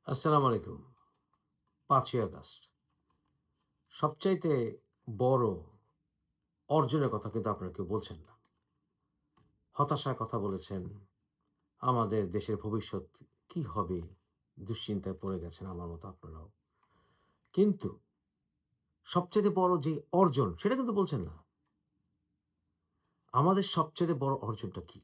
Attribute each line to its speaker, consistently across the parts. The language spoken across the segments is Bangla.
Speaker 1: আসসালামু আলাইকুম। ৫ই আগস্ট সবচাইতে বড় অর্জনের কথা কিন্তু আপনারা কেউ বলছেন না। হতাশার কথা বলেছেন, আমাদের দেশের ভবিষ্যৎ কি হবে? দুশ্চিন্তায় পড়ে গেছেন আমার মতো আপনারাও। কিন্তু সবচাইতে বড় যে অর্জন সেটা কিন্তু বলছেন না। আমাদের সবচাইতে বড় অর্জনটা কি?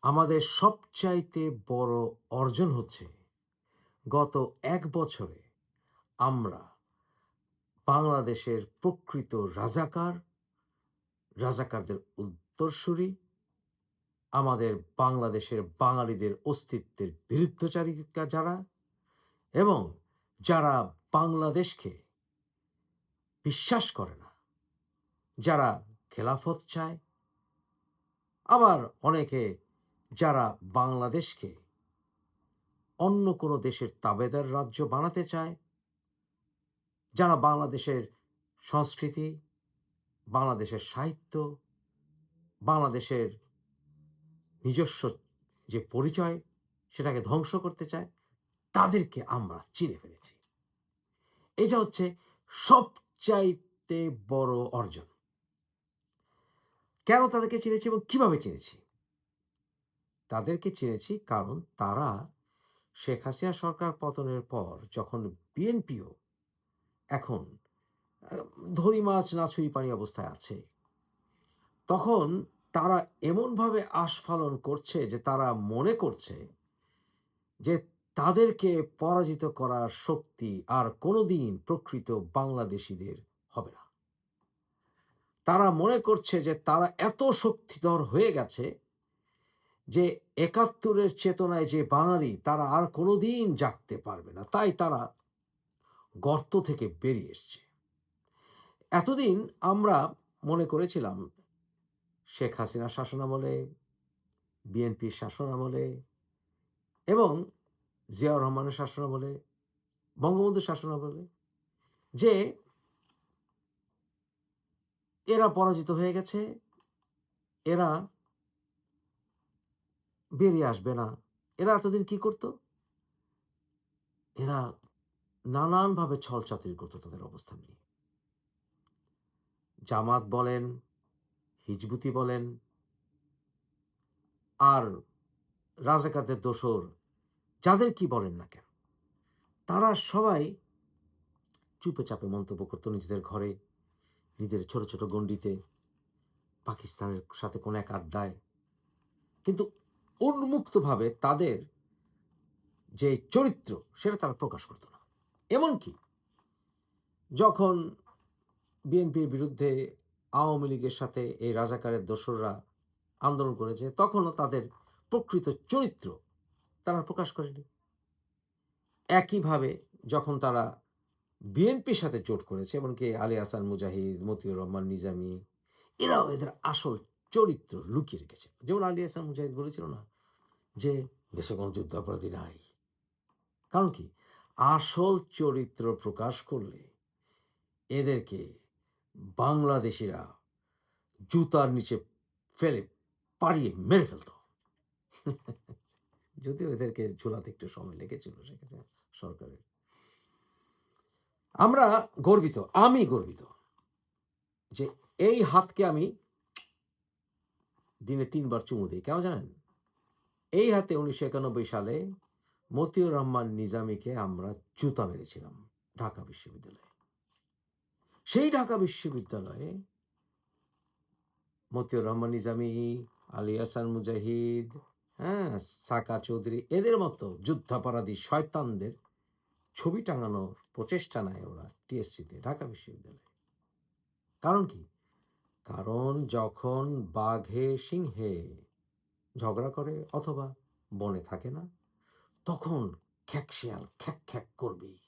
Speaker 1: আমাদের সবচাইতে বড় অর্জন হচ্ছে গত ১ বছরে আমরা বাংলাদেশের প্রকৃত রাজাকার, রাজাকারদের উত্তরসূরি আমাদের বাংলাদেশের বাঙালিদের অস্তিত্বের বিরুদ্ধচারিতা যারা এবং যারা বাংলাদেশকে বিশ্বাস করে না, যারা খেলাফত চায়, আবার অনেকে যারা বাংলাদেশকে অন্য কোনো দেশের তাবেদার রাজ্য বানাতে চায়, যারা বাংলাদেশের সংস্কৃতি, বাংলাদেশের সাহিত্য, বাংলাদেশের নিজস্ব যে পরিচয় সেটাকে ধ্বংস করতে চায়, তাদেরকে আমরা চিনে ফেলেছি। এটা হচ্ছে সবচাইতে বড় অর্জন। কেন তাদেরকে চিনেছি এবং কিভাবে চিনেছি? তাদেরকে চিনেছি কারণ তারা শেখ হাসিনা সরকার পতনের পর যখন বিএনপিও এখন আ ধরি মাছ না ছুঁই পানি অবস্থায় আছে, তখন তারা এমনভাবে আস্ফালন করছে যে তারা মনে করছে যে তাদেরকে পরাজিত করার শক্তি আর কোনোদিন প্রকৃত বাংলাদেশীদের হবে না। তারা মনে করছে যে তারা এত শক্তিধর হয়ে গেছে যে ৭১-এর চেতনায় যে বাঙালি তারা আর কোনোদিন জাগতে পারবে না। তাই তারা গর্ত থেকে বেরিয়ে এসছে। এতদিন আমরা মনে করেছিলাম শেখ হাসিনার শাসনামলে, বিএনপির শাসনামলে এবং জিয়াউর রহমানের শাসনামলে, বঙ্গবন্ধুর শাসনামলে যে এরা পরাজিত হয়ে গেছে, এরা বেরিয়ে আসবে না। এরা এতদিন কি করত? এরা নানানভাবে ছলচাতুরি করত তাদের অবস্থান নিয়ে। জামাত বলেন, হিজবুতি বলেন, আর রাজাকারদের দোসর যাদের কি বলেন না কেন, তারা সবাই চুপে চাপে মন্তব্য করত নিজেদের ঘরে, নিজেদের ছোট, ছোট গণ্ডিতে, পাকিস্তানের সাথে কোনো এক আড্ডায়। কিন্তু উন্মুক্তভাবে তাদের যে চরিত্র সেটা তারা প্রকাশ করত না। এমনকি যখন বিএনপির বিরুদ্ধে আওয়ামী লীগের সাথে এই রাজাকারের দোসররা আন্দোলন করেছে, তখনও তাদের প্রকৃত চরিত্র তারা প্রকাশ করেনি। একইভাবে যখন তারা বিএনপির সাথে জোট করেছে, এমনকি আলী হাসান মুজাহিদ, মতিউর রহমান নিজামী, এরাও এদের আসল চরিত্র লুকিয়ে রেখেছে। যেমন আলী হাসান মুজাহিদ বলেছিল না যে, দেশে কোনো যুদ্ধাপরাধী নাই। কারণ কি? আসল চরিত্র প্রকাশ করলে এদেরকে বাংলাদেশিরা জুতার নিচে ফেলে পাড়িয়ে মেরে ফেলত। যদিও এদেরকে ঝুলাতে একটু সময় লেগেছিল শেখ হাসিনা সরকারের। আমরা গর্বিত, আমি গর্বিত যে এই হাতকে আমি দিনে ৩ বার চুমু দেই। কেন জানেন? এই হাতে ১৯৯১ সালে মতিউর রহমান নিজামীকে আমরা জুতা মেরেছিলাম ঢাকা বিশ্ববিদ্যালয়ে। সেই ঢাকা বিশ্ববিদ্যালয়ে মতিউর রহমান নিজামী, আলী হাসান মুজাহিদ, হ্যাঁ? সাকা চৌধুরী এদের মতো যুদ্ধাপরাধী শয়তানদের ছবি টাঙানোর প্রচেষ্টা নেয় ওরা টিএসসিতে ঢাকা বিশ্ববিদ্যালয়ে। কারণ কি? কারণ যখন বাঘে সিংহে ঝগড়া করে অথবা বনে থাকে না, তখন খেকশিয়াল খ্যাঁক, খ্যাঁক করবেই।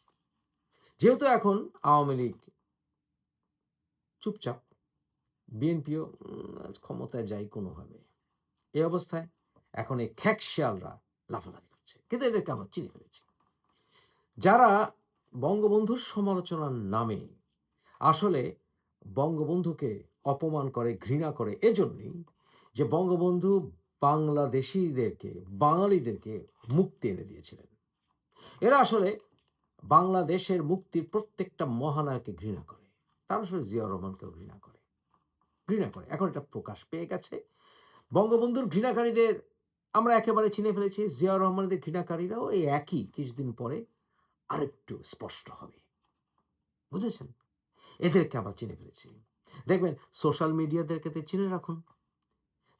Speaker 1: যেহেতু এখন আওয়ামী লীগ চুপচাপ, বিএনপিও ক্ষমতায় যায় কোনোভাবে। এই অবস্থায় এখন এই খেকশিয়ালরা লাফালাফি করছে। কিন্তু এদেরকে আমরা চিনে ফেলেছি। যারা বঙ্গবন্ধুর সমালোচনার নামে আসলে বঙ্গবন্ধুকে অপমান করে, ঘৃণা করে এজন্যই যে বঙ্গবন্ধু বাংলাদেশিদেরকে, বাঙালিদেরকে মুক্তি এনে দিয়েছিলেন। এরা আসলে বাংলাদেশের মুক্তির প্রত্যেকটা মহানায়ককে ঘৃণা করে। তারা আসলে জিয়াউর রহমানকেও ঘৃণা করে। ঘৃণা করে। এখন এটা প্রকাশ পেয়ে গেছে। বঙ্গবন্ধুর ঘৃণাকারীদের আমরা একেবারে চিনে ফেলেছি। জিয়াউর রহমানের ঘৃণাকারীরাও এই একই কিছুদিন পরে আরেকটু স্পষ্ট হবে। বুঝেছেন? এদেরকে আমরা চিনে ফেলেছি। দেখবেন সোশ্যাল মিডিয়াদেরকে চিনে রাখুন।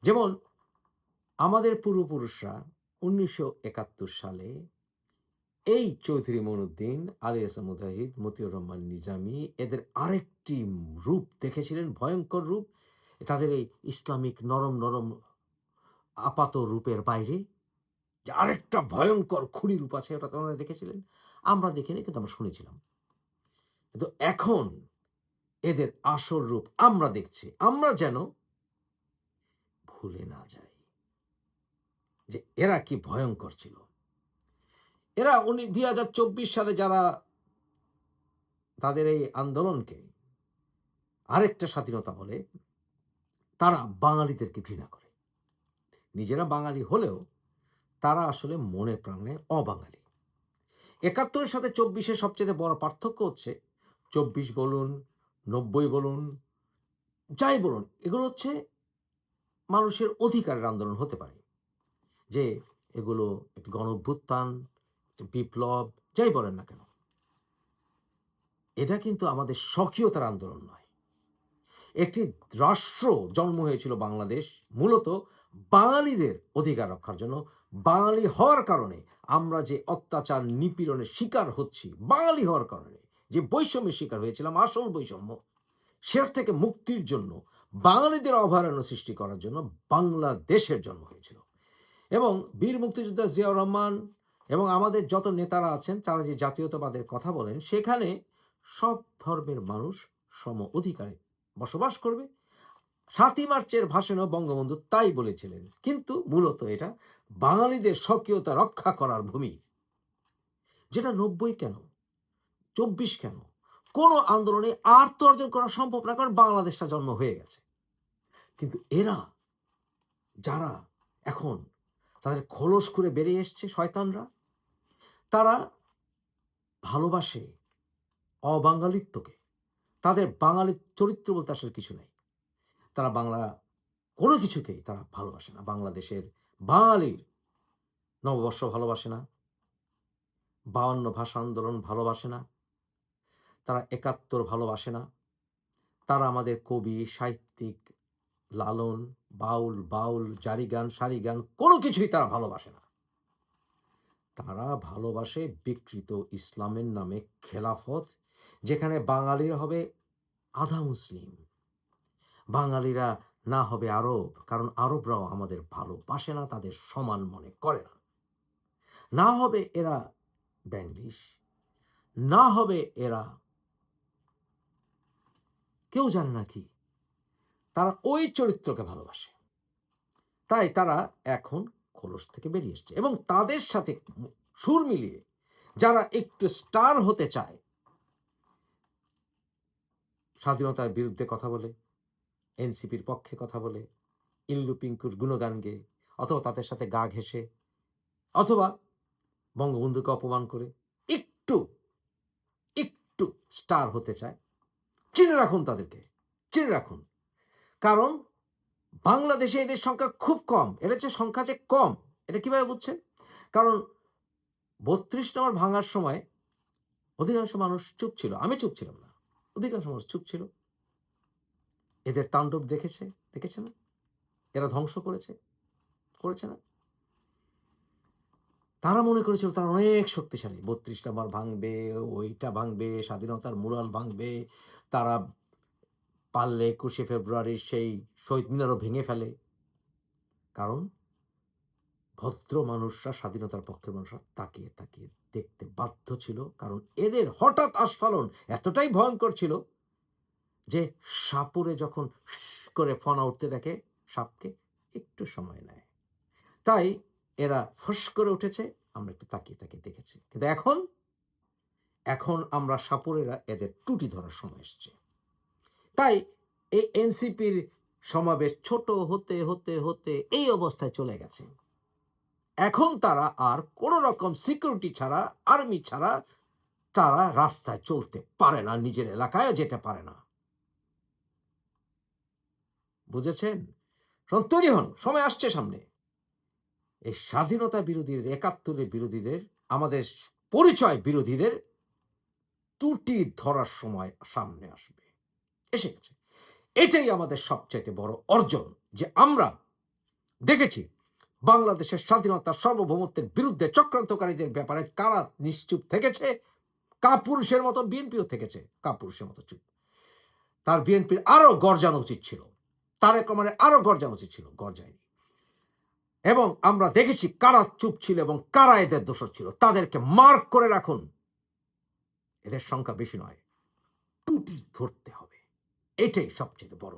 Speaker 1: যেমন আমাদের পূর্বপুরুষরা ১৯৭১ সালে এই চৌধুরী মঈনুদ্দিন, আলী হাসান মুজাহিদ, মতিউর রহমান নিজামী এদের আরেকটি রূপ দেখেছিলেন, ভয়ংকর রূপ। তাদের এই ইসলামিক নরম, নরম আপাত রূপের বাইরে যে আরেকটা ভয়ংকর খুনি রূপ আছে ওটা তো ওনারা দেখেছিলেন। আমরা দেখিনি কিন্তু আমরা শুনেছিলাম। কিন্তু এখন এদের আসল রূপ আমরা দেখছি। আমরা যেন ভুলে না যাই যে এরা কি ভয়ংকর ছিল। এরা ২০২৪ সালে যারা তাদের এই আন্দোলনকে আরেকটা স্বাধীনতা বলে, তারা বাঙালিদেরকে ঘৃণা করে। নিজেরা বাঙালি হলেও তারা আসলে মনে প্রাণে অবাঙালি। ৭১-এর সাথে ২৪-এর সবচেয়ে বড় পার্থক্য হচ্ছে ২৪ বলুন, ৯০ বলুন, যাই বলুন, এগুলো হচ্ছে মানুষের অধিকারের আন্দোলন হতে পারে। যে এগুলো একটি গণঅভ্যুত্থান, একটি বিপ্লব, যাই বলেন না কেন। এটা কিন্তু আমাদের স্বকীয়তার আন্দোলন নয়। একটি রাষ্ট্র জন্ম হয়েছিল বাংলাদেশ মূলত বাঙালিদের অধিকার রক্ষার জন্য। বাঙালি হওয়ার কারণে আমরা যে অত্যাচার নিপীড়নের শিকার হচ্ছি, বাঙালি হওয়ার কারণে যে বৈষম্যের শিকার হয়েছিলাম, আসল বৈষম্য, সেটা থেকে মুক্তির জন্য বাঙালিদের অভয়ারণ্য সৃষ্টি করার জন্য বাংলাদেশের জন্ম হয়েছিল। এবং বীর মুক্তিযোদ্ধা জিয়াউর রহমান এবং আমাদের যত নেতারা আছেন তারা যে জাতীয়তাবাদের কথা বলেন, সেখানে সব ধর্মের মানুষ সম অধিকারে বসবাস করবে। ৭ই মার্চের ভাষণেও বঙ্গবন্ধু তাই বলেছিলেন। কিন্তু মূলত এটা বাঙালিদের স্বকীয়তা রক্ষা করার ভূমি। যেটা ৯০ কেন, ২৪ কেন, কোনো আন্দোলনে আত্ম অর্জন করা সম্ভব না, কারণ বাংলাদেশটা জন্ম হয়ে গেছে। কিন্তু এরা যারা এখন তাদের খোলস করে বেরিয়ে এসছে শয়তানরা, তারা ভালোবাসে অবাঙালিত্বকে। তাদের বাঙালি চরিত্র বলতে আসলে কিছু নেই। তারা বাংলা কোনো কিছুকেই তারা ভালোবাসে না। বাংলাদেশের বাঙালির নববর্ষ ভালোবাসে না, ৫২ ভাষা আন্দোলন ভালোবাসে না, তারা ৭১ ভালোবাসে না, তারা আমাদের কবি, সাহিত্যিক, লালন, বাউল, জারি গান, সারি গান কোনো কিছুই তারা ভালোবাসে না। তারা ভালোবাসে বিকৃত ইসলামের নামে খেলাফত, যেখানে বাঙালিরা হবে আধা মুসলিম, বাঙালিরা না হবে আরব, কারণ আরবরাও আমাদের ভালোবাসে না, তাদের সমান মনে করে না। না হবে এরা ব্যাংলিশ, না হবে এরা কেউ জানে না কি, তারা ওই চরিত্রকে ভালোবাসে। তাই তারা এখন খোলস থেকে বেরিয়ে এসছে এবং তাদের সাথে সুর মিলিয়ে যারা একটু স্টার হতে চায়, স্বাধীনতার বিরুদ্ধে কথা বলে, এনসিপির পক্ষে কথা বলে, ইল্লু পিঙ্কুর গুণগান গেয়ে, অথবা তাদের সাথে গা ঘেঁষে, অথবা বঙ্গবন্ধুকে অপমান করে একটু একটু স্টার হতে চায়, চিনে রাখুন তাদেরকে, চিনে রাখুন। কারণ বাংলাদেশে এদের সংখ্যা খুব কম। এদের যে সংখ্যা যে কম, এটা কিভাবে বুঝছেন? কারণ ৩২ নম্বর ভাঙার সময় অধিকাংশ মানুষ চুপ ছিল। আমি চুপ ছিলাম না। অধিকাংশ মানুষ চুপ ছিল। এদের তাণ্ডব দেখেছে না? এরা ধ্বংস করেছে না? তারা মনে করেছিল তারা অনেক শক্তিশালী। ৩২ নম্বর ভাঙবে, ওইটা ভাঙবে, স্বাধীনতার মুরাল ভাঙবে। তারা পারলে ২১শে ফেব্রুয়ারির সেই শহীদ মিনারও ভেঙে ফেলে। কারণ ভদ্র মানুষরা, স্বাধীনতার পক্ষের মানুষরা তাকিয়ে দেখতে বাধ্য ছিল। কারণ এদের হঠাৎ আস্ফালন এতটাই ভয়ঙ্কর ছিল যে সাপুড়ে যখন করে ফনা উঠতে দেখে সাপকে, একটু সময় নেয়। তাই এরা ফস করে উঠেছে, আমরা একটু তাকিয়ে দেখেছি। কিন্তু এখন আমরা সাপুড়েরা এদের টুটি ধরার সময় এসছে। তাই এই এনসিপির সমাবেশ ছোট হতে হতে হতে এই অবস্থায় চলে গেছে। এখন তারা আর কোন রকম সিকিউরিটি ছাড়া, আর্মি ছাড়া তারা রাস্তায় চলতে পারে না, নিজের এলাকায়ও যেতে পারে না। বুঝেছেন? তৈরি হন, সময় আসছে সামনে। এই স্বাধীনতা বিরোধীদের, একাত্তরের বিরোধীদের, আমাদের পরিচয় বিরোধীদের ত্রুটি ধরার সময় সামনে আসবে, এসে গেছে। এটাই আমাদের সবচাইতে বড় অর্জন যে আমরা দেখেছি বাংলাদেশের স্বাধীনতা সার্বভৌমত্বের বিরুদ্ধে চক্রান্তকারীদের ব্যাপারে কারা নিশ্চুপ থেকেছে, কাপুরুষের মতো বিএনপিও থেকেছে কাপুরুষের মতো চুপ। তার বিএনপির আরো গর্জানো উচিত ছিল, তারেক রহমানের আরো গর্জানো উচিত ছিল, গর্জায়নি। এবং আমরা দেখেছি কারা চুপ ছিল এবং কারা এদের দোষর ছিল। তাদেরকে মার্ক করে রাখুন, এদের সংখ্যা বেশি নয়, টুটি ধরতে হবে। এটাই সবচেয়ে বড়